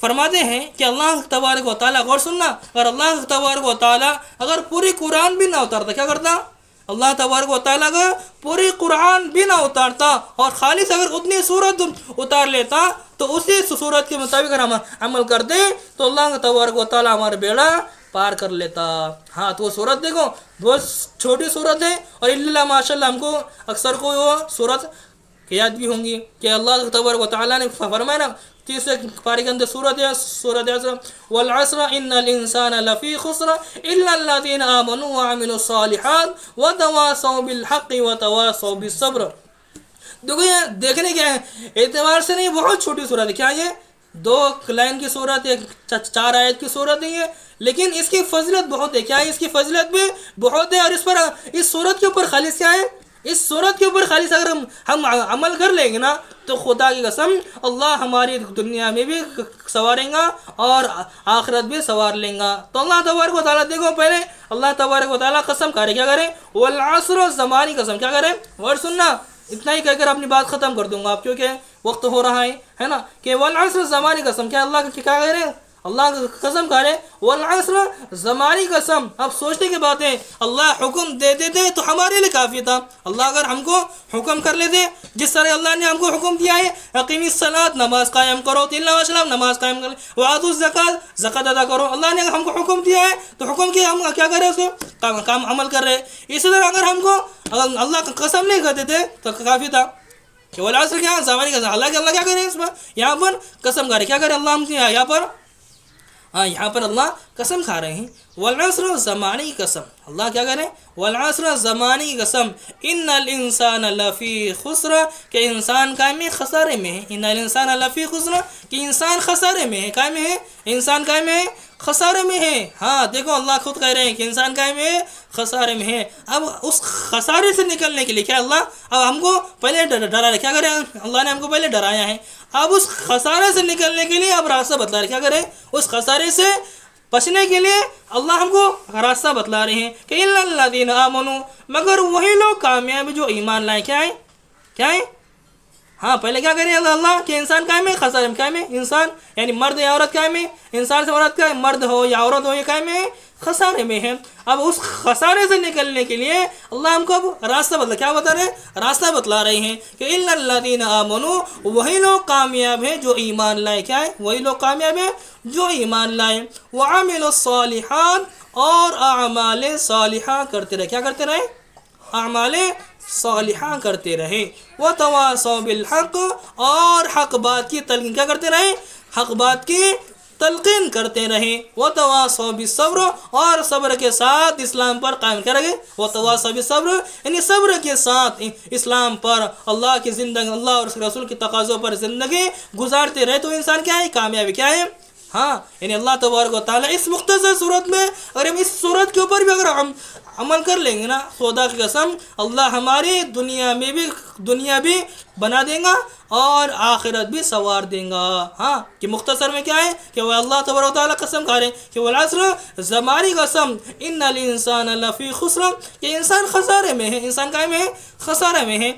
فرماتے ہیں کہ اللہ تبارک و تعالیٰ، غور سننا، اگر اللہ تبارک و تعالیٰ اگر پوری قرآن بھی نہ اتارتا کیا کرتا؟ اللہ تبارک و تعالیٰ اگر پوری قرآن بھی نہ اتارتا اور خالص اگر اتنی صورت اتار لیتا تو اسی صورت کے مطابق اگر ہم عمل کرتے تو اللہ تبارک و تعالیٰ ہمارا بیڑا پار کر لیتا۔ ہاں تو وہ صورت دیکھو بہت چھوٹی صورت ہے، اور اللہ ماشاء اللہ ہم کو اکثر کو وہ صورت یاد بھی ہوں گی کہ اللہ تبارک و تعالیٰ نے فرمایا نا تیسرے پارے کے اندر سورۃ عصر، والعصر ان الانسان لفی خسر الا الذین آمنوا وعملوا الصالحات وتواصوا بالحق وتواصوا بالصبر۔ دیکھو یہ دیکھنے کے اعتبار سے نہیں بہت چھوٹی صورت ہے، کیا یہ 2 لائن کی صورت ہے، 4 آیت کی صورت ہے یہ، لیکن اس کی فضیلت بہت ہے۔ کیا ہے؟ اس کی فضیلت بھی بہت ہے، اور اس صورت کے اوپر خالص کیا ہے؟ اس صورت کے اوپر خالص اگر ہم عمل کر لیں گے نا تو خدا کی قسم اللہ ہماری دنیا میں بھی سنواریں گا اور آخرت بھی سنوار لیں گا۔ تو اللہ تبارک و تعالیٰ دیکھو پہلے اللہ تبارک و تعالیٰ قسم کھا رہے، کیا کریں؟ والعصر، زمانی قسم، کیا کریں؟ ورڈ سننا، اتنا ہی کہہ کر اپنی بات ختم کر دوں گا آپ، کیونکہ وقت ہو رہا ہے نا، کہ والعصر، زمانی قسم، کیا اللہ کیا کہہ رہے ہیں؟ اللہ قسم کھا رہے والعصر، زمانی قسم۔ اب سوچنے کی بات ہے، اللہ حکم دے دیتے تو ہمارے لیے کافی تھا۔ اللہ اگر ہم کو حکم کر لیتے جس طرح اللہ نے ہم کو حکم دیا ہے اقیم الصلاۃ، نماز قائم کرو، تلاوت وسلام، نماز قائم کرو، وآتوا الزکات، زکات ادا کرو، اللہ نے ہم کو حکم دیا ہے تو حکم کے ہم کیا کر رہے ہیں؟ اس کو کام عمل کر رہے ہیں۔ اسی طرح اگر ہم کو اللہ کا قسم نہیں کرتے تھے تو کافی تھا کہ والعصر کیا زمانی قسم، اللہ کیا کرے اس پر؟ یہاں پر قسم کھا رہے، کیا کرے اللہ ہم کی یہاں پر؟ یہاں پر اللہ قسم کھا رہے ہیں والعصر، زمانی قسم، اللہ کیا کریں؟ والعصر، زمانی قسم، ان الانسان لفی خسر، کہ انسان کائے میں خسارے میں ہے، ان الانسان لفی خسر، کہ انسان خسارے میں ہے، کائے میں ہے؟ انسان کائے میں ہے؟ خسارے میں ہے۔ ہاں دیکھو اللہ خود کہہ رہے ہیں کہ انسان کائے میں ہے؟ خسارے میں ہے۔ اب اس خسارے سے نکلنے کے لیے کیا اللہ اب ہم کو پہلے ڈرا رہے، کیا کریں؟ اللہ نے ہم کو پہلے ڈرایا ہے، اب اس خسارے سے نکلنے کے لیے اب راستہ بتلا رہے، کیا کریں؟ اس خسارے سے بچنے کے لیے اللہ ہم کو راستہ بتلا رہے ہیں کہ الا الذین آمنوا، مگر وہی لوگ کامیاب جو ایمان لائے۔ کیا ہے؟ کیا ہے؟ ہاں پہلے کیا کریں اللہ کہ انسان قائم ہے خسارے میں، قائم ہے انسان یعنی مرد یا عورت قائم ہے، انسان سے عورت کا مرد ہو یا عورت ہو یہ قائم ہے خسارے میں ہے۔ اب اس خسارے سے نکلنے کے لیے اللہ ہم کو اب راستہ کیا بتا رہے ہیں؟ راستہ بتلا رہے ہیں کہ الا الذین آمنوا، وہی لوگ کامیاب ہیں جو ایمان لائے۔ کیا ہے؟ وہی لوگ کامیاب ہیں جو ایمان لائے، وعملوا الصالحات، اور اعمال صالحہ کرتے رہے۔ کیا کرتے رہے؟ اعمال صالحہ کرتے رہے، وتواصوا بالحق، اور حق بات کی تلقین کیا کرتے رہے؟ حق بات کی تلقین کرتے رہے، وتواصوا بالصبر، اور صبر کے ساتھ اسلام پر قائم کیا رہے؟ وتواصوا بالصبر، یعنی صبر کے ساتھ اسلام پر، اللہ کی زندگی، اللہ اور رسول کے تقاضوں پر زندگی گزارتے رہے، تو انسان کیا ہے؟ کامیابی۔ کیا ہے؟ ہاں یعنی اللہ تبارک و تعالیٰ اس مختصر صورت میں اگر ہم اس صورت کے اوپر بھی اگر ہم عمل کر لیں گے نا، خدا کی قسم اللہ ہماری دنیا بھی بنا دیں گا اور آخرت بھی سنوار دیں گا۔ ہاں کہ مختصر میں کیا ہے کہ وہ اللہ تبارک و تعالیٰ قسم کھا رہے ہیں کہ والعصر، زمانی قسم، ان الانسان لفی خسر، کہ انسان خسارے میں ہے، انسان کائے میں ہے؟ خسارے میں ہے،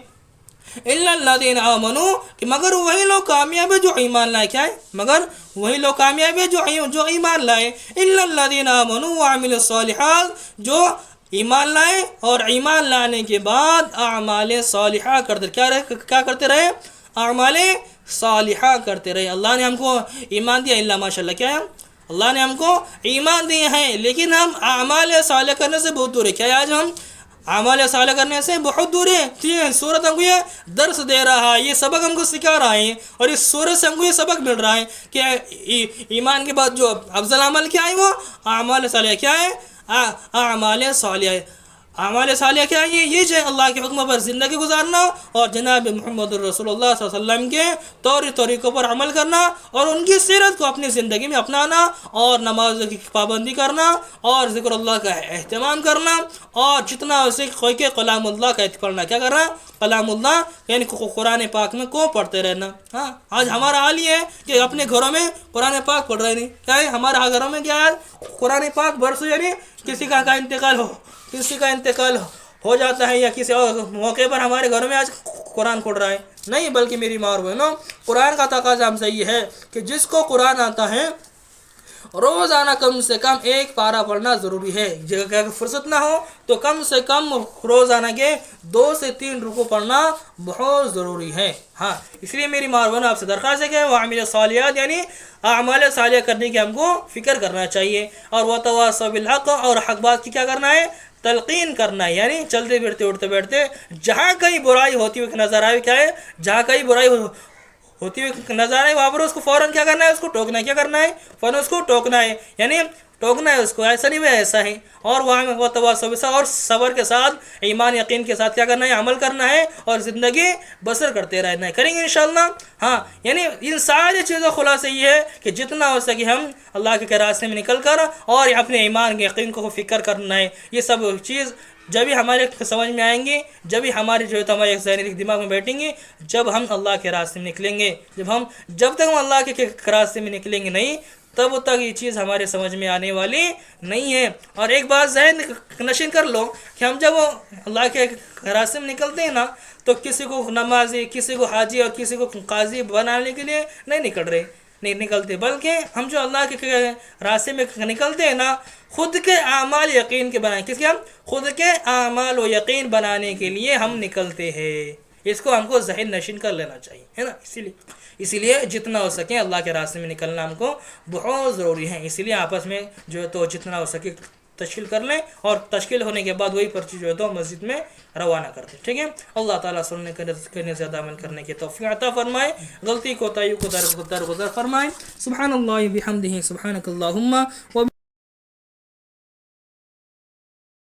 الا الذین آمنوا، کہ مگر وہی لوگ کامیاب ہے جو ایمان لائے۔ کیا ہے؟ مگر وہی لوگ کامیاب ہے جو ایمان لائے، الا الذین آمنوا وعملوا الصالحات، جو ایمان لائے اور ایمان لانے کے بعد اعمال صالحہ کرتے کیا کرتے رہے؟ اعمال صالحہ کرتے رہے۔ اللہ نے ہم کو ایمان دیا، اللہ ماشاء اللہ کیا ہے؟ اللہ نے ہم کو ایمان دیا ہے، لیکن ہم اعمال صالح کرنے سے بہت دور ہے۔ کیا ہے؟ آج ہم اعمال صالح کرنے سے بہت دور ہے۔ یہ سورت ہم کو یہ درس دے رہا ہے، یہ سبق ہم کو سکھا رہا ہے، اور اس سورت سے ہم کو یہ سبق مل رہا ہے کہ ایمان کے بعد جو افضل عمل کیا ہے وہ اعمال صالح۔ کیا ہے؟ اعمال صالح۔ اعمال صالح کیا ہے؟ یہ جو اللہ کے حکم پر زندگی گزارنا اور جناب محمد رسول اللہ صلی اللہ علیہ وسلم کے طریقوں پر عمل کرنا اور ان کی سیرت کو اپنی زندگی میں اپنانا، اور نماز کی پابندی کرنا، اور ذکر اللہ کا اہتمام کرنا، اور جتنا اسے کوئی کے کلام اللہ کا پڑھنا۔ کیا کرنا؟ کلام اللہ یعنی قرآن پاک میں کو پڑھتے رہنا۔ ہاں آج ہمارا حال یہ ہے کہ اپنے گھروں میں قرآن پاک پڑھ رہے نہیں۔ کیا ہے؟ ہمارے گھروں میں کیا ہے؟ قرآن پاک برسوں یعنی کسی کا انتقال ہو ہو جاتا ہے یا کسی اور موقع پر ہمارے گھروں میں آج قرآن پڑھ رہا ہے، نہیں، بلکہ میری ماں اور بہنوں، قرآن کا تقاضا ہم سے یہ ہے کہ جس کو قرآن آتا ہے روزانہ کم سے کم ایک پارہ پڑھنا ضروری ہے، اگر فرصت نہ ہو تو کم سے کم روزانہ کے 2 سے 3 رکوع پڑھنا بہت ضروری ہے۔ ہاں، اس لیے میری ماں اور بہنوں آپ سے درخواست ہے کہ وَعَمِلَ صالحات یعنی اعمال صالحہ کرنے کی ہم کو فکر کرنا چاہیے، اور وَتَوَاصَوْا بِالْحَقِّ اور حق بات کی کیا کرنا ہے، تلقین کرنا ہے، یعنی چلتے پھرتے اٹھتے بیٹھتے جہاں کہیں برائی ہوتی ہوئی نظر آئے، کیا ہے، جہاں کہیں برائی ہوتی ہوئی نظر آئے وہاں پر اس کو فوراً کیا کرنا ہے، اس کو ٹوکنا ہے، کیا کرنا ہے، فوراً اس کو ٹوکنا ہے، یعنی ٹوکنا ہے اس کو، ایسا نہیں ہے ایسا ہے، اور وہاں میں وتواصوا اور صبر کے ساتھ، ایمان یقین کے ساتھ کیا کرنا ہے، عمل کرنا ہے، اور زندگی بسر کرتے رہنا ہے، کریں گے انشاءاللہ۔ ہاں، یعنی ان ساری چیزوں خلاصہ یہ ہے کہ جتنا ہو سکے ہم اللہ کے راستے میں نکل کر اور اپنے ایمان کے یقین کو فکر کرنا ہے، یہ سب چیز جب ہی ہمارے سمجھ میں آئیں گی، جب ہی ہماری جو ہے تو ہمارے ذہنی دماغ میں بیٹھیں گے، جب ہم اللہ کے راستے میں نکلیں گے، جب تک ہم اللہ کے راستے میں نکلیں گے نہیں، تب تک یہ چیز ہمارے سمجھ میں آنے والی نہیں ہے۔ اور ایک بات ذہن نشین کر لو کہ ہم جب اللہ کے راستے میں نکلتے ہیں نا، تو کسی کو نمازی، کسی کو حاجی اور کسی کو قاضی بنانے کے لیے نہیں نکلتے، بلکہ ہم جو اللہ کے راستے میں نکلتے ہیں نا، خود کے اعمال یقین کے بنانے، کس کے، ہم خود کے اعمال و یقین بنانے کے لیے ہم نکلتے ہیں۔ اس کو ہم کو ذہن نشین کر لینا چاہیے، ہے نا۔ اسی لیے جتنا ہو سکے اللہ کے راستے میں نکلنا ہم کو بہت ضروری ہے۔ اسی لیے آپس میں جو ہے تو جتنا ہو سکے تشکیل کر لیں، اور تشکیل ہونے کے بعد وہی پرچی جو ہے تو مسجد میں روانہ کرتے، ٹھیک ہے۔ اللہ تعالیٰ سننے کرنے زیادہ عمل کرنے کی توفیق عطا فرمائے، غلطی کوتاہی کو درگزر فرمائے۔ سبحان اللہ بحمدہ، سبحانک اللہم